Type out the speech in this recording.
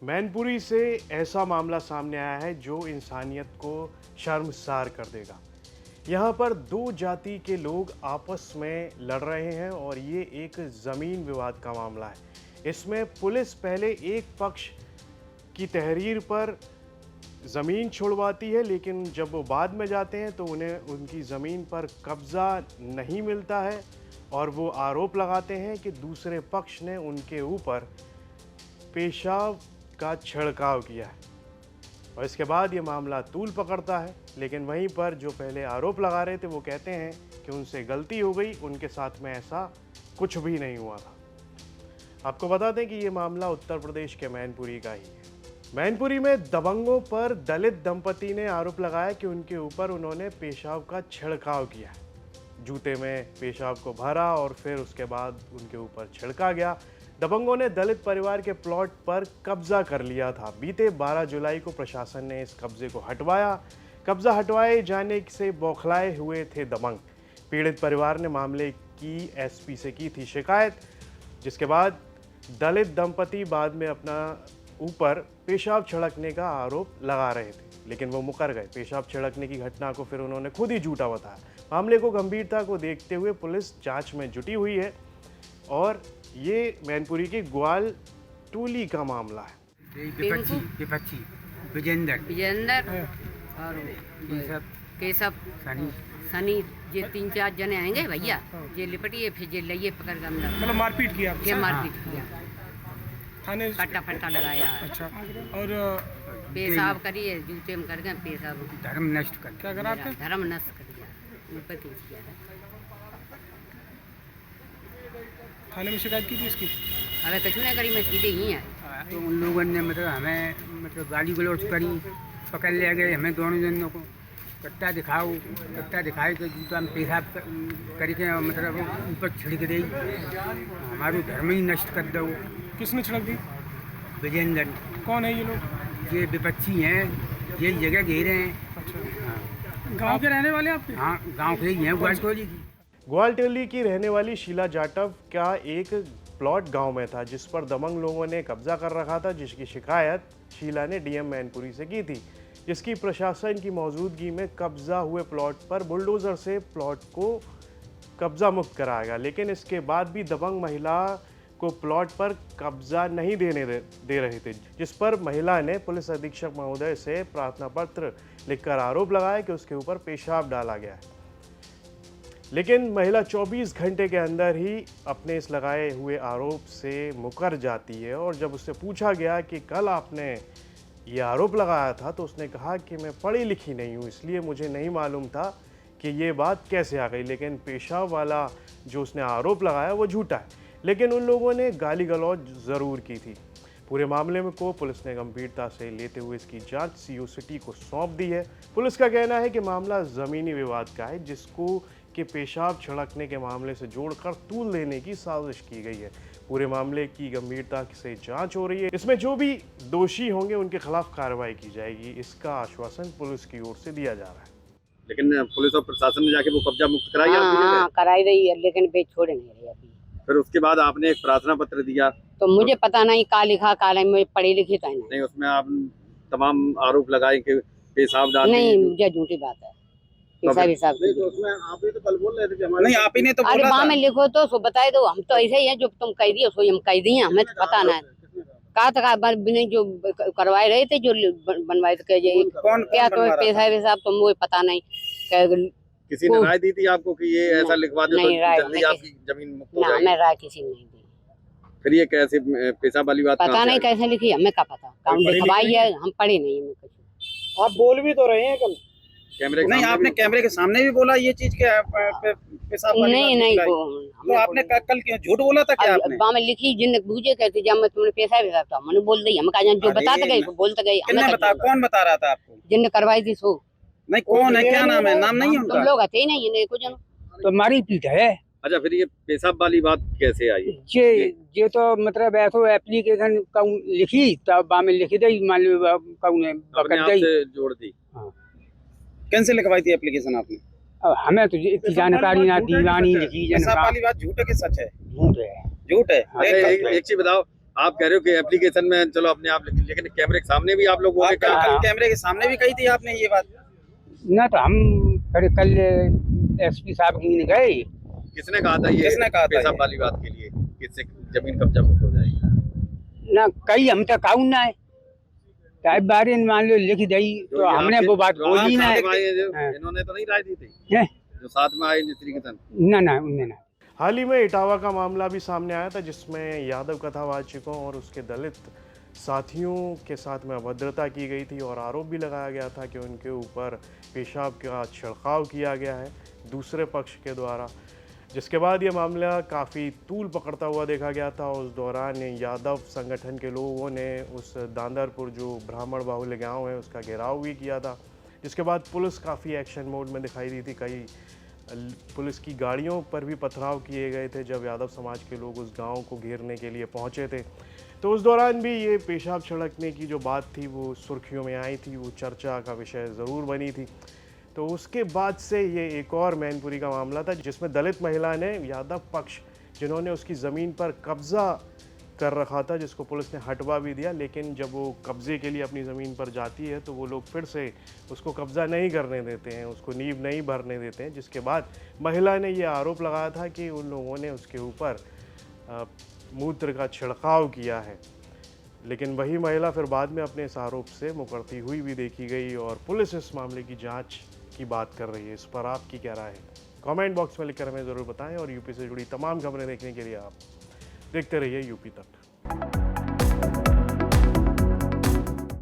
मैनपुरी से ऐसा मामला सामने आया है जो इंसानियत को शर्मसार कर देगा। यहाँ पर दो जाति के लोग आपस में लड़ रहे हैं और ये एक ज़मीन विवाद का मामला है। इसमें पुलिस पहले एक पक्ष की तहरीर पर ज़मीन छुड़वाती है, लेकिन जब वो बाद में जाते हैं तो उन्हें उनकी ज़मीन पर कब्ज़ा नहीं मिलता है और वो आरोप लगाते हैं कि दूसरे पक्ष ने उनके ऊपर पेशाब का छिड़काव किया है और इसके बाद ये मामला तूल पकड़ता है। लेकिन वहीं पर जो पहले आरोप लगा रहे थे वो कहते हैं कि उनसे गलती हो गई, उनके साथ में ऐसा कुछ भी नहीं हुआ था। आपको बता दें कि ये मामला उत्तर प्रदेश के मैनपुरी का ही है। मैनपुरी में दबंगों पर दलित दंपति ने आरोप लगाया कि उनके ऊपर उन्होंने पेशाब का छिड़काव किया है। जूते में पेशाब को भरा और फिर उसके बाद उनके ऊपर छिड़का गया। दबंगों ने दलित परिवार के प्लॉट पर कब्जा कर लिया था। बीते 12 जुलाई को प्रशासन ने इस कब्जे को हटवाया। कब्जा हटवाए जाने से बौखलाए हुए थे दबंग। पीड़ित परिवार ने मामले की एसपी से की थी शिकायत, जिसके बाद दलित दंपति बाद में अपना ऊपर पेशाब छिड़कने का आरोप लगा रहे थे, लेकिन वो मुकर गए। पेशाब छिड़कने की घटना को फिर उन्होंने खुद ही झूठा बताया। मामले को गंभीरता को देखते हुए पुलिस जांच में जुटी हुई है और ये मैनपुरी के ग्वाल टोली का मामला है। विपक्षी विजेंद्र और केशव सनी ये 3-4 जने आएंगे भैया, ये लिपटिए फिर ये लइए पकड़ के अंदर मतलब मारपीट किया आपके ये साथ? मारपीट किया, थाने कट्टा फट्टा लगाया। अच्छा, और पेशाब करिए, जूते में कर गए पेशाब, धर्म नष्ट कर क्या करा आपने? धर्म नष्ट कर दिया, ऊपर खींच किया है। थाने में शिकायत की थी इसकी? अबे कुछ नहीं करी, मैं सीधे ही है। तो उन लोगों ने हमें गाली गलौज करी, पकड़ ले गए हमें दोनों जनों को। कट्टा दिखाए कि जूता में पेशाब करके ऊपर छिड़क दी, हमारो धर्म ही नष्ट कर दो। किसने छिड़क दी? विजेंद्र। कौन है ये लोग? ये विपक्षी हैं, ये जगह घेरे हैं। अच्छा, गांव के रहने वाले आपके? हाँ, गांव के ही हैं, ग्वालटोली की। ग्वालटोली की रहने वाली शीला जाटव का एक प्लॉट गांव में था जिस पर दबंग लोगों ने कब्जा कर रखा था, जिसकी शिकायत शीला ने डीएम मैनपुरी से की थी, जिसकी प्रशासन की मौजूदगी में कब्जा हुए प्लॉट पर बुलडोजर से प्लॉट को कब्जा मुक्त कराया गया। लेकिन इसके बाद भी दबंग महिला को प्लॉट पर कब्जा नहीं दे रहे थे, जिस पर महिला ने पुलिस अधीक्षक महोदय से प्रार्थना पत्र लिखकर आरोप लगाया कि उसके ऊपर पेशाब डाला गया है। लेकिन महिला 24 घंटे के अंदर ही अपने इस लगाए हुए आरोप से मुकर जाती है और जब उससे पूछा गया कि कल आपने ये आरोप लगाया था तो उसने कहा कि मैं पढ़ी लिखी नहीं हूँ, इसलिए मुझे नहीं मालूम था कि ये बात कैसे आ गई। लेकिन पेशाब वाला जो उसने आरोप लगाया वो झूठा है, लेकिन उन लोगों ने गाली गलौज ज़रूर की थी। पूरे मामले में को पुलिस ने गंभीरता से लेते हुए इसकी जांच सीओ सिटी को सौंप दी है। पुलिस का कहना है कि मामला ज़मीनी विवाद का है, जिसको कि पेशाब छिड़कने के मामले से जोड़कर तूल देने की साजिश की गई है। पूरे मामले की गंभीरता से जांच हो रही है। इसमें जो भी दोषी होंगे उनके खिलाफ कार्रवाई की जाएगी, इसका आश्वासन पुलिस की ओर से दिया जा रहा है। लेकिन पुलिस और प्रशासन ने जाके वो कब्जा मुक्त कराई? हाँ, कराई रही है, लेकिन वे छोड़े नहीं रही अभी। फिर उसके बाद आपने एक प्रार्थना पत्र दिया, तो मुझे पता नहीं का लिखा का नहीं, मुझे पढ़ी लिखी तो नहीं उसमें आप तमाम आरोप लगाए कि पेशाब डाल नहीं, मुझे झूठी बात है। पेशाब हिसाब नहीं, तो उसमें आप ही तो कल बोल रहे थे कि हमारे नहीं, आप ही ने तो अरे बोला वहाँ था। में लिखो तो सो बताए दो, हम तो ऐसे ही हैं, जो तुम कह दिए सो हम कह दिए, हमें तो पता ना है। कहा था नहीं, जो करवाए रहे थे, जो बनवाए थे, कौन क्या तो पेशाब हिसाब तो मुझे पता नहीं। किसी ने राय दी थी आपको कि ये ऐसा लिखवा दो नहीं, तो राय जल्दी नहीं, आपकी जमीन मुक्त हो ना, जाएगी? हमें राय किसी ने नहीं दी। फिर ये कैसे पेशाब वाली बात पता कहाँ से नहीं आई? कैसे लिखी, हमें क्या पता। काम लिखवाई है, हम पढ़े नहीं, हमें कुछ। आप बोल भी तो रहे हैं कल कैमरे के नहीं, सामने आपने भी- कैमरे के सामने भी बोला ये चीज के पेशाब वाली नहीं बात नहीं, निकलाई। तो आपने कल क्यों झूठ बोला था क्या आपने? में लिखी जिन बूझे कहते जब मैं तुमने पेशाब हिसाब तो हमने बोल दी, हम कहा जो अरे, बताते गए बोलते गए। किसने बता, कौन बता रहा था आपको? जिन करवाई थी सो नहीं, कौन है, क्या नाम है? नाम नहीं है तुम उनका? लोग आते ही नहीं, इन्हें कुछ जन तो मारी पीट है अच्छा, फिर ये पेशाब वाली बात कैसे आई? ये तो मतलब ऐसो एप्लीकेशन लिखी तब में लिखी दी, मान लो अपने पकड़ आप दी। से जोड़ दी? कैसे लिखवाई थी एप्लीकेशन आपने? अब हमें तो इतनी जानकारी ना, दीवानी लिखी पेशाब वाली बात झूठ है कि सच है? झूठ है। झूठ है। हाँ, अच्छा, एक चीज बताओ, आप कह रहे हो कि एप्लीकेशन में चलो अपने आप, लेकिन कैमरे के सामने भी आप लोग आप कल कैमरे के सामने भी कही थी आपने ये बात? ना तो हम फिर कल एसपी साहब की गए। किसने कहा था ये? किसने कहा था पेशाब ये? वाली बात के लिए किससे जमीन कब्जा मुक्त हो जाएगी? ना कई हम तक आऊ ना है, चाहे बारे मान लो लिख दई जो तो यहाँ हमने पे- वो बात जो बोली आप ना। साथ में आए, हाँ। इन्होंने तो नहीं राय दी थी हैं? जो साथ में आए श्रीकिशन? ना ना उनने ना। हाल ही में इटावा का मामला भी सामने आया था, जिसमें यादव कथावाचकों और उसके दलित साथियों के साथ में अभद्रता की गई थी और आरोप भी लगाया गया था कि उनके ऊपर पेशाब का छिड़काव किया गया है दूसरे पक्ष के द्वारा, जिसके बाद ये मामला काफ़ी तूल पकड़ता हुआ देखा गया था। उस दौरान यादव संगठन के लोगों ने उस दांदरपुर जो ब्राह्मण बाहुल्य गांव है उसका घेराव भी किया था, जिसके बाद पुलिस काफ़ी एक्शन मोड में दिखाई दी थी। कई पुलिस की गाड़ियों पर भी पथराव किए गए थे जब यादव समाज के लोग उस गांव को घेरने के लिए पहुंचे थे। तो उस दौरान भी ये पेशाब छिड़कने की जो बात थी वो सुर्खियों में आई थी, वो चर्चा का विषय ज़रूर बनी थी। तो उसके बाद से ये एक और मैनपुरी का मामला था, जिसमें दलित महिला ने यादव पक्ष जिन्होंने उसकी ज़मीन पर कब्ज़ा कर रखा था, जिसको पुलिस ने हटवा भी दिया, लेकिन जब वो कब्ज़े के लिए अपनी ज़मीन पर जाती है तो वो लोग फिर से उसको कब्ज़ा नहीं करने देते हैं, उसको नींव नहीं भरने देते हैं। जिसके बाद महिला ने ये आरोप लगाया था कि उन लोगों ने उसके ऊपर मूत्र का छिड़काव किया है, लेकिन वही महिला फिर बाद में अपने इस आरोप से मुकरती हुई भी देखी गई और पुलिस इस मामले की जांच की बात कर रही है। इस पर आपकी क्या राय है? कमेंट बॉक्स में लिखकर हमें ज़रूर बताएं और यूपी से जुड़ी तमाम खबरें देखने के लिए आप देखते रहिए यूपी तक।